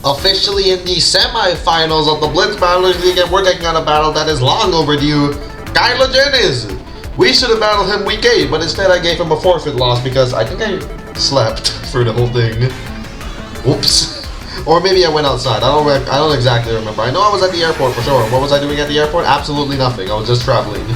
Officially in the semi-finals of the Blitz Battlers League, and we're taking on a battle that is long overdue. Kyrogeniz! We should have battled him week 8, but instead I gave him a forfeit loss because I think I slept through the whole thing. Oops. Or maybe I went outside. I don't exactly remember. I know I was at the airport for sure. What was I doing at the airport? Absolutely nothing. I was just traveling.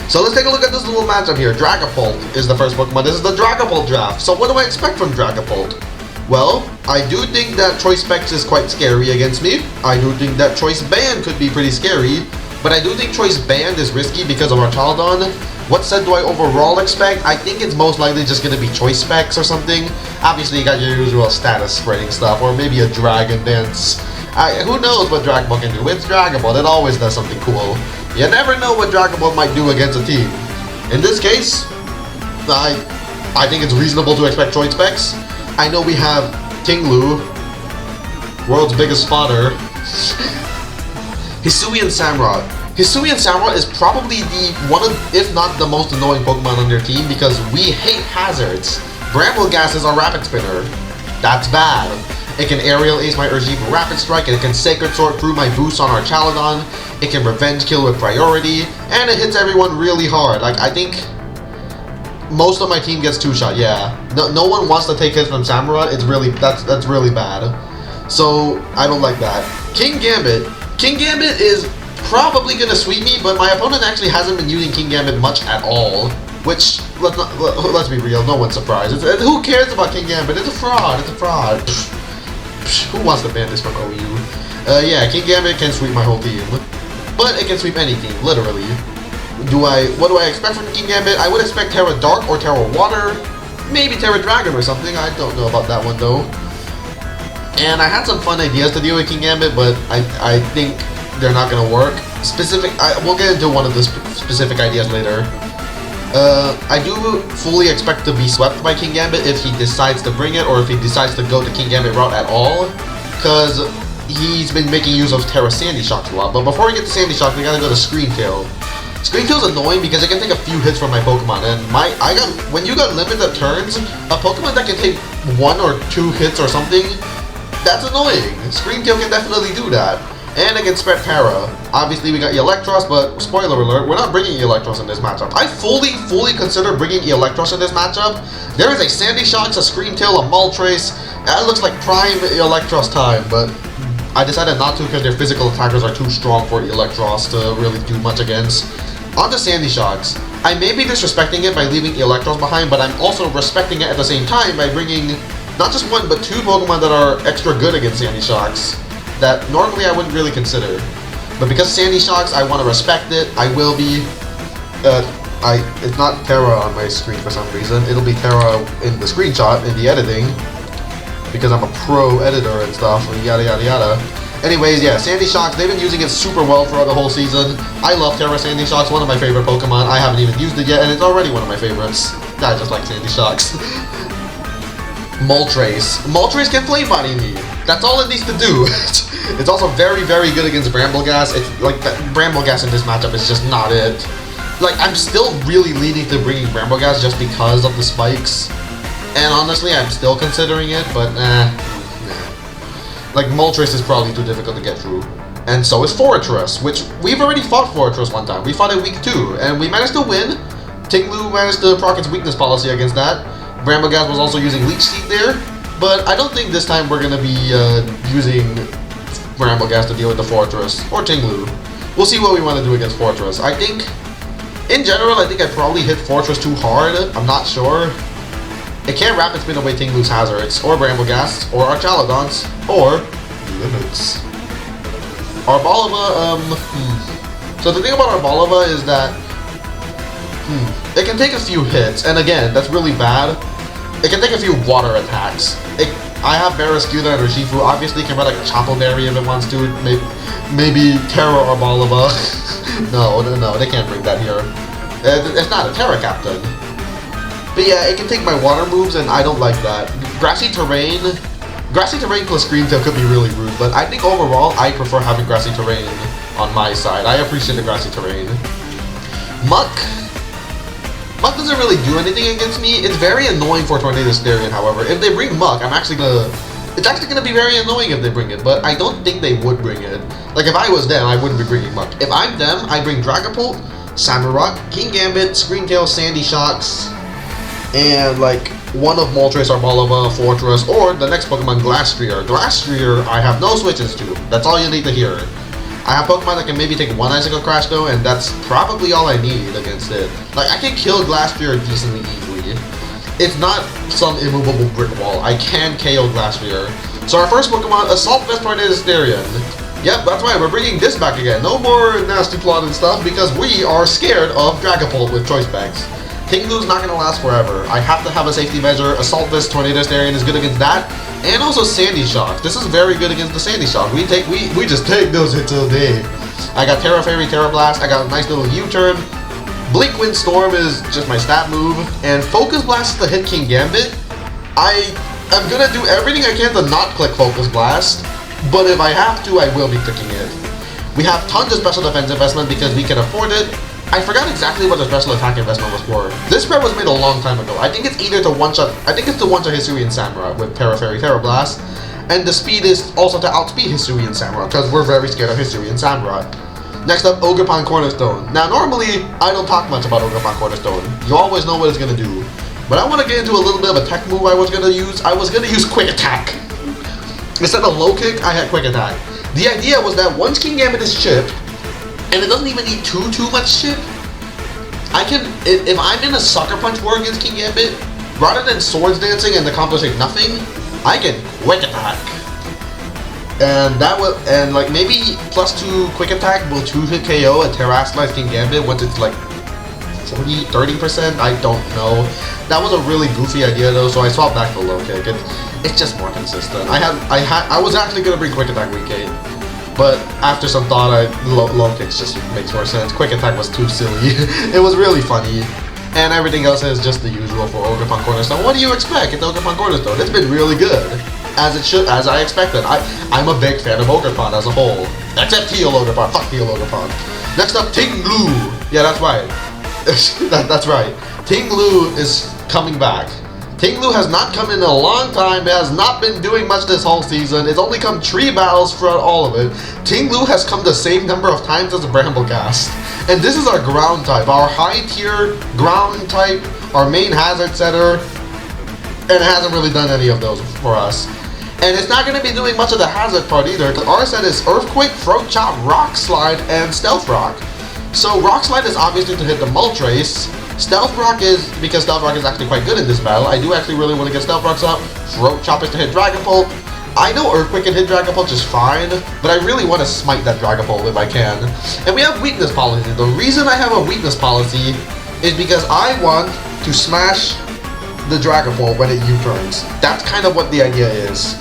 So let's take a look at this little matchup here. Dragapult is the first Pokemon. This is the Dragapult draft. So what do I expect from Dragapult? Well, I do think that Choice Specs is quite scary against me. I do think that Choice Band could be pretty scary. But I do think Choice Band is risky because of our Chaladon. What set do I overall expect? I think it's most likely just going to be Choice Specs or something. Obviously, you got your usual status spreading stuff, or maybe a Dragon Dance. Who knows what Dragon Ball can do? It's Dragon Ball. It always does something cool. You never know what Dragon Ball might do against a team. In this case, I think it's reasonable to expect Choice Specs. I know we have Tinglu, world's biggest fodder. Hisuian Samurott. Hisuian Samurott is probably one of, if not the most annoying Pokemon on their team because we hate hazards. Bramble Gas is our Rapid Spinner. That's bad. It can Aerial Ace my Urshifu Rapid Strike, and it can Sacred Sword through my boost on our Chaladon. It can Revenge Kill with priority, and it hits everyone really hard. Like, I think most of my team gets 2-shot, yeah. No one wants to take hits from Samurott. It's really, that's really bad. So, I don't like that. King Gambit. King Gambit is probably gonna sweep me, but my opponent actually hasn't been using King Gambit much at all. Which, let's be real, no one's surprised. Who cares about King Gambit? It's a fraud, it's a fraud. Who wants to ban this from OU? Yeah, King Gambit can sweep my whole team. But it can sweep any team, literally. What do I expect from King Gambit? I would expect Terra Dark or Terra Water. Maybe Terra Dragon or something, I don't know about that one though. And I had some fun ideas to deal with King Gambit, but I think they're not gonna work. We'll get into one of the specific ideas later. I do fully expect to be swept by King Gambit if he decides to bring it, or if he decides to go the King Gambit route at all, because he's been making use of Terra Sandy Shocks a lot. But before we get to Sandy Shocks, we gotta go to Screen Kill. Screen Kill is annoying because it can take a few hits from my Pokemon, and when you got limited turns, a Pokemon that can take 1 or 2 hits or something, that's annoying. Screen Kill can definitely do that. And against Spread Para. Obviously we got Electros, but spoiler alert, we're not bringing Electros in this matchup. I fully consider bringing Electros in this matchup. There is a Sandy Shocks, a Screen Kill, a Moltres. That looks like prime Electros time, but I decided not to because their physical attackers are too strong for Electros to really do much against. On to Sandy Shocks. I may be disrespecting it by leaving Electros behind, but I'm also respecting it at the same time by bringing not just 1, but 2 Pokemon that are extra good against Sandy Shocks that normally I wouldn't really consider. But because Sandy Shocks, I want to respect it. I will be, it's not Terra on my screen for some reason. It'll be Terra in the screenshot, in the editing, because I'm a pro editor and stuff, and yada yada yada. Anyways, yeah, Sandy Shocks, they've been using it super well throughout the whole season. I love Terra Sandy Shocks, one of my favorite Pokemon. I haven't even used it yet, and it's already one of my favorites. I just like Sandy Shocks. Moltres. Moltres can Flame Body me. That's all it needs to do. It's also very good against Bramble Gas. It's like Bramble Gas in this matchup is just not it. Like, I'm still really leaning to bringing Bramble Gas just because of the spikes. And honestly, I'm still considering it, but nah. Like, Moltres is probably too difficult to get through. And so is Fortress, which we've already fought Fortress one time. We fought it week 2, and we managed to win. Tinglu managed to proc its weakness policy against that. Bramble Gas was also using Leech Seed there, but I don't think this time we're going to be using Bramble Gas to deal with the Fortress, or Tinglu. We'll see what we want to do against Fortress. I think, in general, I think I probably hit Fortress too hard. I'm not sure. It can't Rapid Spin away Tinglu's hazards, or Bramble Gas, or our Chaladons, or limits. Arbalava, So the thing about Arbalava is that it can take a few hits, and again, that's really bad. It can take a few water attacks. I have Barraskewda and Urshifu. Obviously, it can run like a Chople Berry if it wants to. Maybe Terra or Balava. No, they can't bring that here. It's not a Terra Captain. But yeah, it can take my water moves, and I don't like that. Grassy Terrain plus Screen Tail could be really rude, but I think overall, I prefer having Grassy Terrain on my side. I appreciate the Grassy Terrain. Muck doesn't really do anything against me. It's very annoying for Tornado Starion, however. If they bring Muck, I'm actually gonna It's actually going to be very annoying if they bring it, but I don't think they would bring it. Like, if I was them, I wouldn't be bringing much. If I'm them, I bring Dragapult, Samurott, King Gambit, Screamtail, Sandy Shocks, and like one of Moltres, Arbalova, Fortress, or the next Pokemon, Glastrier. Glastrier, I have no switches to. That's all you need to hear. I have Pokemon that can maybe take one Icicle Crash though, and that's probably all I need against it. Like, I can kill Glastrier decently easily. It's not some immovable brick wall. I can KO Glastrier. So our first Pokemon, Assault Vest Tornado Starion. Yep, that's right, we're bringing this back again. No more nasty plot and stuff, because we are scared of Dragapult with choice specs. Tinglu's not gonna last forever. I have to have a safety measure. Assault Vest Tornado Starion is good against that. And also Sandy Shock. This is very good against the Sandy Shock. We just take those hits all day. I got Terra Fairy, Terra Blast, I got a nice little U-turn. Blink Wind Storm is just my stat move. And Focus Blast is to hit King Gambit. I am gonna do everything I can to not click Focus Blast. But if I have to, I will be clicking it. We have tons of special defense investment because we can afford it. I forgot exactly what the special attack investment was for. This spread was made a long time ago. I think it's either to one-shot, I think it's to one-shot Hisuian Samurott with Terra Fairy, Terra Blast. And the speed is also to outspeed Hisuian Samurott because we're very scared of Hisuian Samurott. Next up, Ogerpon Cornerstone. Now normally, I don't talk much about Ogerpon Cornerstone. You always know what it's going to do. But I want to get into a little bit of a tech move I was going to use. I was going to use Quick Attack. Instead of Low Kick, I had Quick Attack. The idea was that once King Gambit is chipped, and it doesn't even need too much chip, I can, if I'm in a Sucker Punch war against King Gambit, rather than Swords Dancing and accomplishing nothing, I can Quick Attack. And that will, and like maybe +2 Quick Attack will 2-hit KO a Terrasilize King Gambit once it's like 30%, I don't know. That was a really goofy idea though, so I swapped back to Low Kick. It's just more consistent. I was actually gonna bring Quick Attack week 8, but after some thought, Low Kicks just makes more sense. Quick Attack was too silly. It was really funny, and everything else is just the usual for Ogerpon Cornerstone. What do you expect? It's Ogerpon Cornerstone. It's been really good, as it should, as I expected. I'm a big fan of Ogerpon as a whole, except Teal Ogerpon. Fuck Teal Ogerpon. Next up, Tinglu. Yeah, that's right. That's right. Tinglu is coming back. Tinglu has not come in a long time. It has not been doing much this whole season. It's only come 3 battles throughout all of it. Tinglu has come the same number of times as Bramblecast. And this is our ground type, our high tier ground type, our main hazard setter. And it hasn't really done any of those for us. And it's not going to be doing much of the hazard part either, because our set is Earthquake, Throat Chop, Rock Slide, and Stealth Rock. So Rock Slide is obviously to hit the Moltres. Stealth Rock is, because Stealth Rock is actually quite good in this battle, I do actually really want to get Stealth Rocks up. Throat Chop is to hit Dragapult. I know Earthquake can hit Dragapult just fine, but I really want to smite that Dragapult if I can. And we have weakness policy. The reason I have a weakness policy is because I want to smash the Dragapult when it U-turns. That's kind of what the idea is.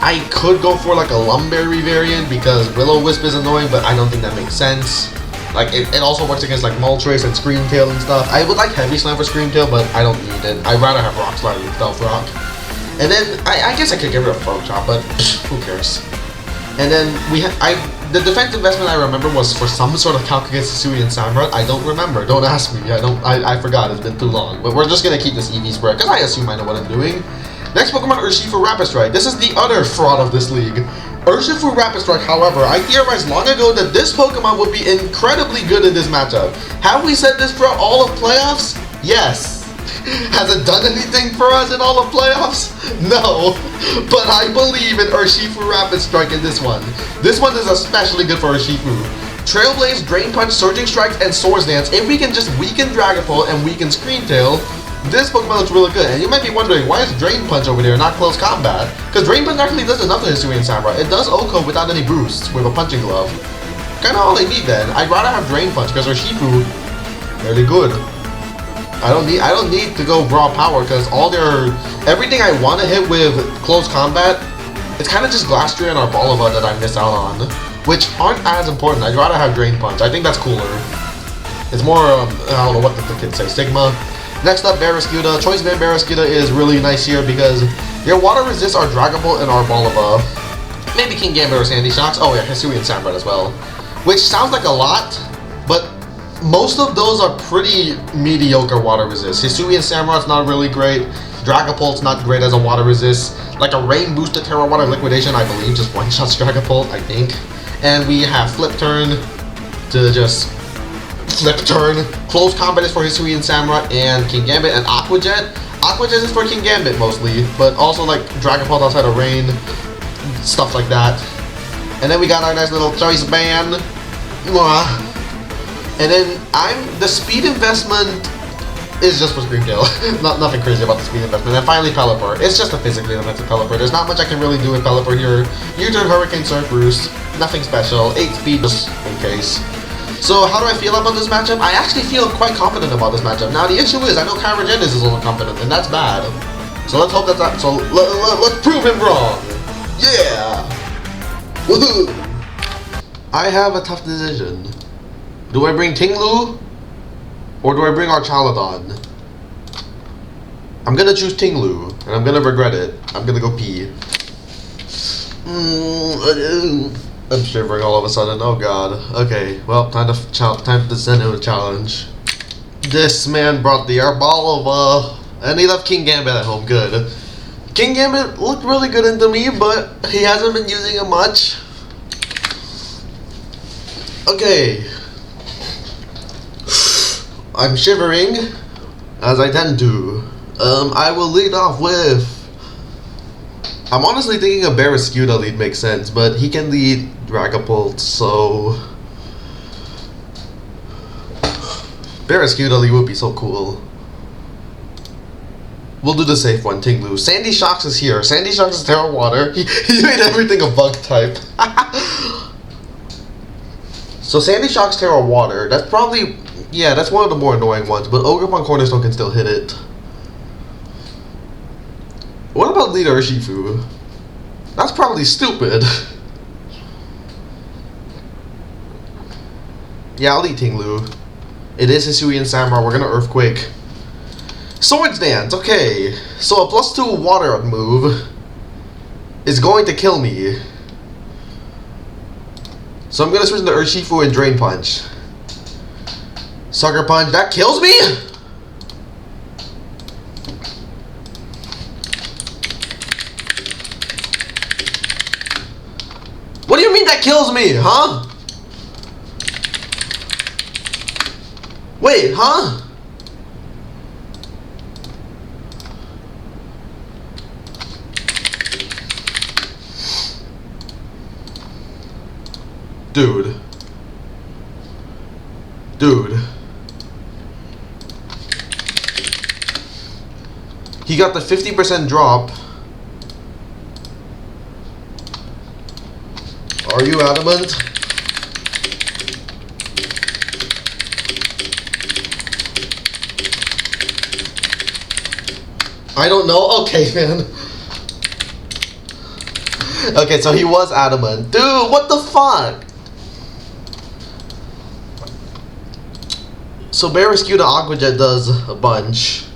I could go for like a Lumberry variant because Will-O-Wisp is annoying, but I don't think that makes sense. Like, it also works against like Moltres and Screamtail and stuff. I would like Heavy Slam for Screamtail, but I don't need it. I'd rather have Rock Slide and Stealth Rock. And then, I guess I could get rid of Throat Chop, but who cares? And then, the defense investment I remember was for some sort of calc against Hisuian Samurott. I don't remember. Don't ask me. I forgot. It's been too long. But we're just gonna keep this EV spread, because I assume I know what I'm doing. Next Pokemon, Urshifu Rapid Strike. This is the other fraud of this league. Urshifu Rapid Strike, however, I theorized long ago that this Pokemon would be incredibly good in this matchup. Have we said this throughout all of playoffs? Yes. Has it done anything for us in all of playoffs? No. But I believe in Urshifu Rapid Strike in this one. This one is especially good for Urshifu. Trailblaze, Drain Punch, Surging Strikes, and Swords Dance. If we can just weaken Dragapult and weaken Screamtail, this Pokemon looks really good. And you might be wondering, why is Drain Punch over there, not Close Combat? Because Drain Punch actually does enough to Hisuian Samurott. It does OHKO without any boosts with a Punching Glove. Kinda all I need then. I'd rather have Drain Punch because Urshifu, really good. I don't need to go raw power because everything I want to hit with Close Combat, it's kind of just Glastrier and Arbalova that I miss out on, which aren't as important. I'd rather have Drain Punch. I think that's cooler. It's more, I don't know what the kids say, Stigma. Next up, Barraskewda. Choice Band Barraskewda is really nice here because their water resists are Dragapult and Arbalova. Maybe King Gambit or Sandy Shocks. Oh yeah, Hisuian Samurott as well. Which sounds like a lot, but most of those are pretty mediocre water resist. Hisuian Samurott's not really great. Dragapult's not great as a water resist. like a rain boosted Terra Water liquidation, I believe, just one shots Dragapult, I think. And we have Flip Turn to just Flip Turn. Close Combat is for Hisuian Samurai and King Gambit, and Aqua Jet. Aqua Jet is for King Gambit mostly, but also like Dragapult outside of rain, stuff like that. And then we got our nice little choice band. And then the speed investment is just for Scream Tail. Nothing crazy about the speed investment. And finally Pelipper. It's just a physically limited Pelipper. There's not much I can really do with Pelipper here. U-turn, Hurricane, Surf Roost. Nothing special. 8 speed just in case. So how do I feel about this matchup? I actually feel quite confident about this matchup. Now the issue is I know Kyrogeniz is also confident, and that's bad. So let's hope that's not. So let's prove him wrong. Yeah. Woohoo! I have a tough decision. Do I bring Tinglu? Or do I bring Archaladon? I'm gonna choose Tinglu, and I'm gonna regret it. I'm gonna go pee. I'm shivering all of a sudden. Oh god. Okay, well, time to send him a challenge. This man brought the Arbalova, and he left King Gambit at home. Good. King Gambit looked really good into me, but he hasn't been using it much. Okay. I'm shivering, as I tend to. I will lead off with... I'm honestly thinking a Barraskewda lead makes sense, but he can lead Dragapult, so... Barraskewda lead would be so cool. We'll do the safe one, Tinglu. Sandy Shocks is here. Sandy Shocks is Terra Water. He made everything a bug type. So Sandy Shocks Terra Water, that's probably... Yeah, that's one of the more annoying ones, but Ogerpon Cornerstone can still hit it. What about Leader Urshifu? That's probably stupid. Yeah, I'll eat Tinglu. It is Hisuian Samurai, we're gonna Earthquake. Swords Dance, okay. So a +2 water move is going to kill me. So I'm gonna switch into Urshifu and Drain Punch. Sucker Punch, that kills me? What do you mean that kills me, huh? Wait, huh? Dude. He got the 50% drop. Are you adamant? I don't know. Okay, man. Okay, so he was adamant. Dude, what the fuck? So Barraskewda Aqua Jet does a bunch.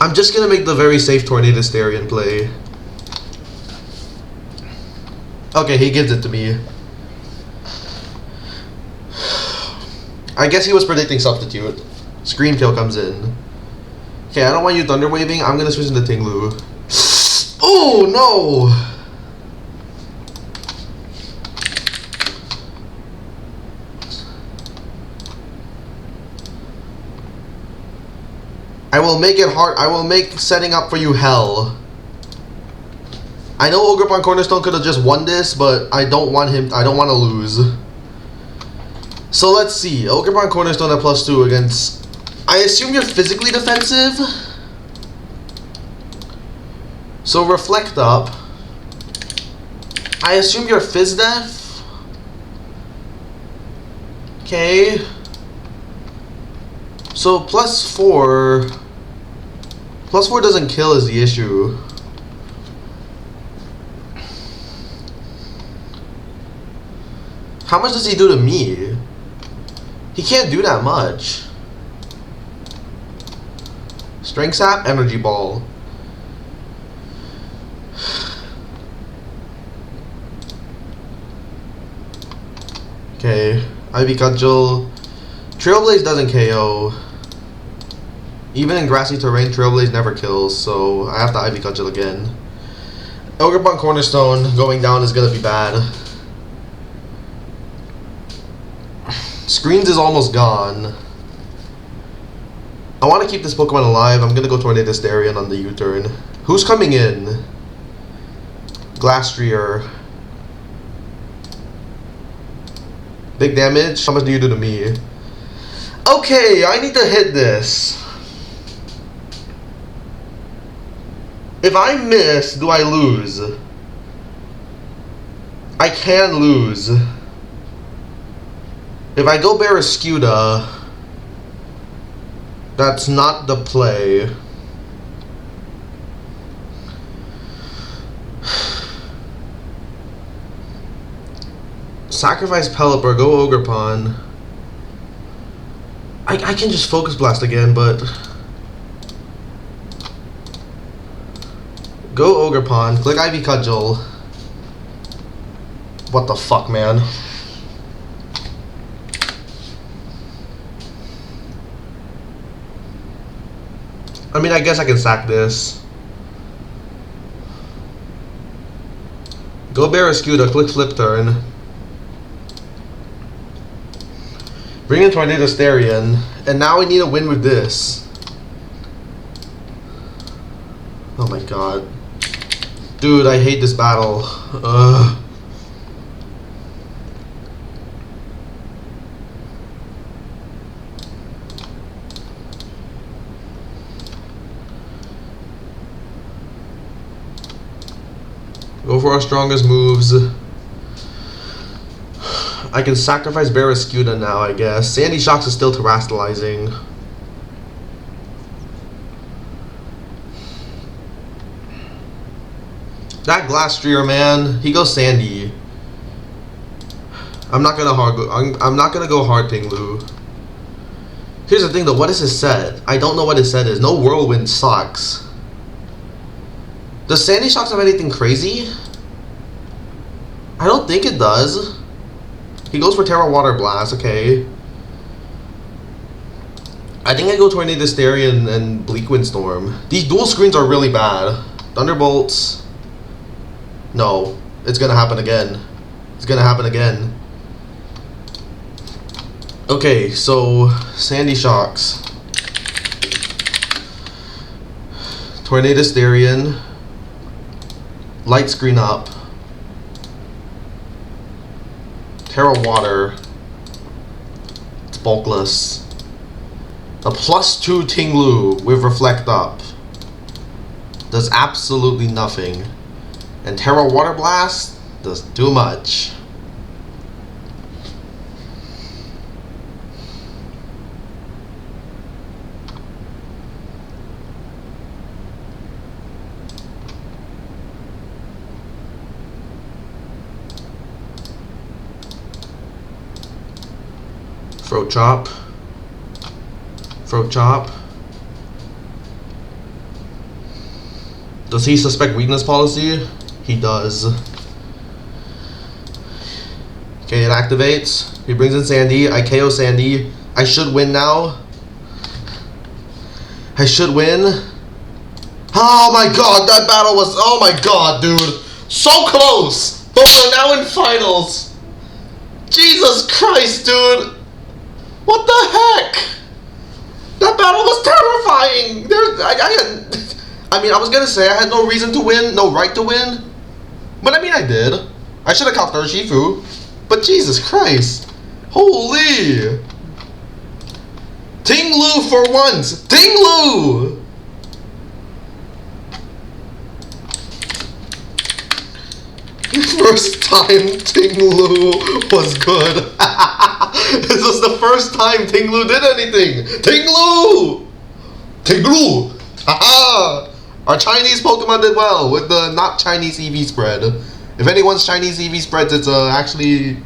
I'm just gonna make the very safe Tornadus play. Okay, he gives it to me. I guess he was predicting Substitute. Scream Tail comes in. Okay, I don't want you Thunder Waving. I'm gonna switch into Tinglu. Oh no! I will make it hard. I will make setting up for you hell. I know Ogerpon Cornerstone could have just won this, but I don't want him. I don't want to lose. So let's see. Ogerpon Cornerstone at +2 against. I assume you're physically defensive. So Reflect Up. I assume you're Fizz Def. Okay. So +4. +4 doesn't kill is the issue. How much does he do to me? He can't do that much. Strength Sap, Energy Ball. Okay, Ivy Cudgel. Trailblaze doesn't KO. Even in grassy terrain, Trailblaze never kills, so I have to Ivy Cudgel again. Ogre Cornerstone going down is gonna be bad. Screens is almost gone. I want to keep this Pokemon alive. I'm gonna go Tornadus Darien on the U-turn. Who's coming in? Glastrier. Big damage? How much do you do to me? Okay, I need to hit this. If I miss, do I lose? I can lose. If I go Barraskewda, that's not the play. Sacrifice Pelipper, go Ogerpon. I can just Focus Blast again, but... Go Ogerpon, click Ivy Cudgel. What the fuck, man? I mean, I guess I can sack this. Go Barraskewda, click Flip Turn. Bring in Tornadus Darien, and now we need a win with this. Oh my god. Dude, I hate this battle. Ugh. Go for our strongest moves. I can sacrifice Barraskewda now, I guess. Sandy Shocks is still terastallizing. That Glastrier, man, he goes Sandy. I'm not gonna go hard Pinglu. Here's the thing though, what is his set? I don't know what his set is. No Whirlwind sucks. Does Sandy Shocks have anything crazy? I don't think it does. He goes for Terra Water Blast, okay. I think I go Tornadus Darien and Bleak Windstorm. These dual screens are really bad. Thunderbolts. No, it's gonna happen again. It's gonna happen again. Okay, so Sandy Shocks. Tornadus Darien. Light screen up. Terra Water. It's bulkless. A +2 Tinglu with Reflect Up. Does absolutely nothing. And Terra Water Blast does too much. Throat Chop. Throat Chop. Does he suspect weakness policy? He does. Okay, it activates. He brings in Sandy. I KO Sandy. I should win now. I should win. Oh my god, that battle was... Oh my god, dude. So close. But we're now in finals. Jesus Christ, dude. What the heck? That battle was terrifying. I mean, I was gonna say I had no reason to win, no right to win. But I mean, I did. I should have caught Urshifu. But Jesus Christ. Holy. Tinglu for once. Tinglu. First time Tinglu was good. This was the first time Tinglu did anything. Tinglu! Tinglu! Haha! Our Chinese Pokemon did well with the not Chinese EV spread. If anyone's Chinese EV spreads, it's actually...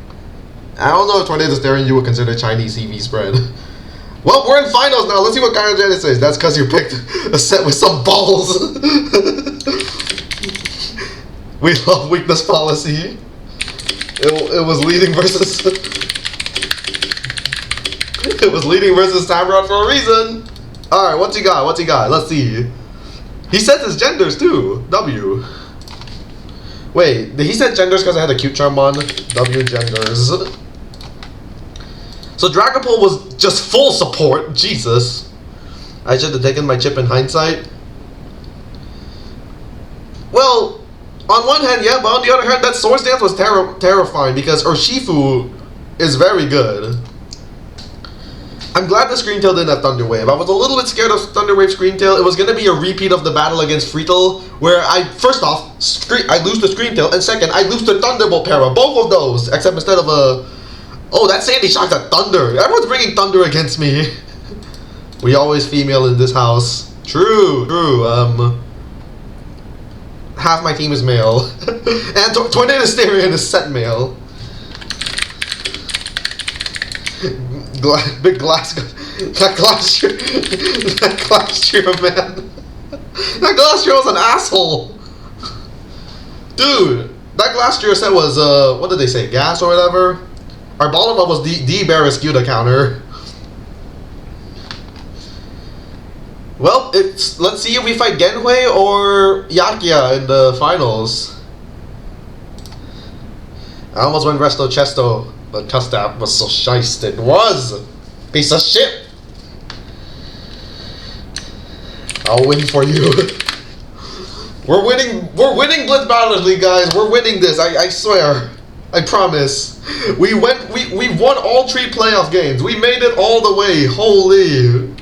I don't know if Tornadus Darien you would consider Chinese EV spread. Well, we're in finals now. Let's see what Kyrogeniz says. That's because you picked a set with some balls. We love weakness policy. It was leading versus... It was leading versus Samurott for a reason. Alright, what's he got? What's he got? Let's see. He said his genders too. W. Wait, he said genders because I had a cute charm on. W genders. So Dragapult was just full support. Jesus. I should have taken my chip in hindsight. Well, on one hand, yeah, but on the other hand, that Swords Dance was terrifying because Urshifu is very good. I'm glad the Screen Tail didn't have Thunder Wave. I was a little bit scared of Thunder Wave Screen Tail. It was going to be a repeat of the battle against Friedel, where first off, I lose the Screen Tail, and second, I lose the Thunderbolt para. Both of those, except instead of a... Oh, that Sandy Shock's a Thunder. Everyone's bringing Thunder against me. We always female in this house. True. Half my team is male. And Tornado Styrian is set male. Big glass... That Glastrier, man. That Glastrier was an asshole. Dude, that Glastrier set was, what did they say? Gas or whatever? Our Balama was the Barraskewda counter. Well, let's see if we fight Genhui or Yakia in the finals. I almost went Resto Chesto, but Custap was so shiced. It was! Piece of shit! I'll win for you. We're winning Blitz Battlers League, guys. We're winning this, I swear. I promise. We won all 3 playoff games. We made it all the way. Holy.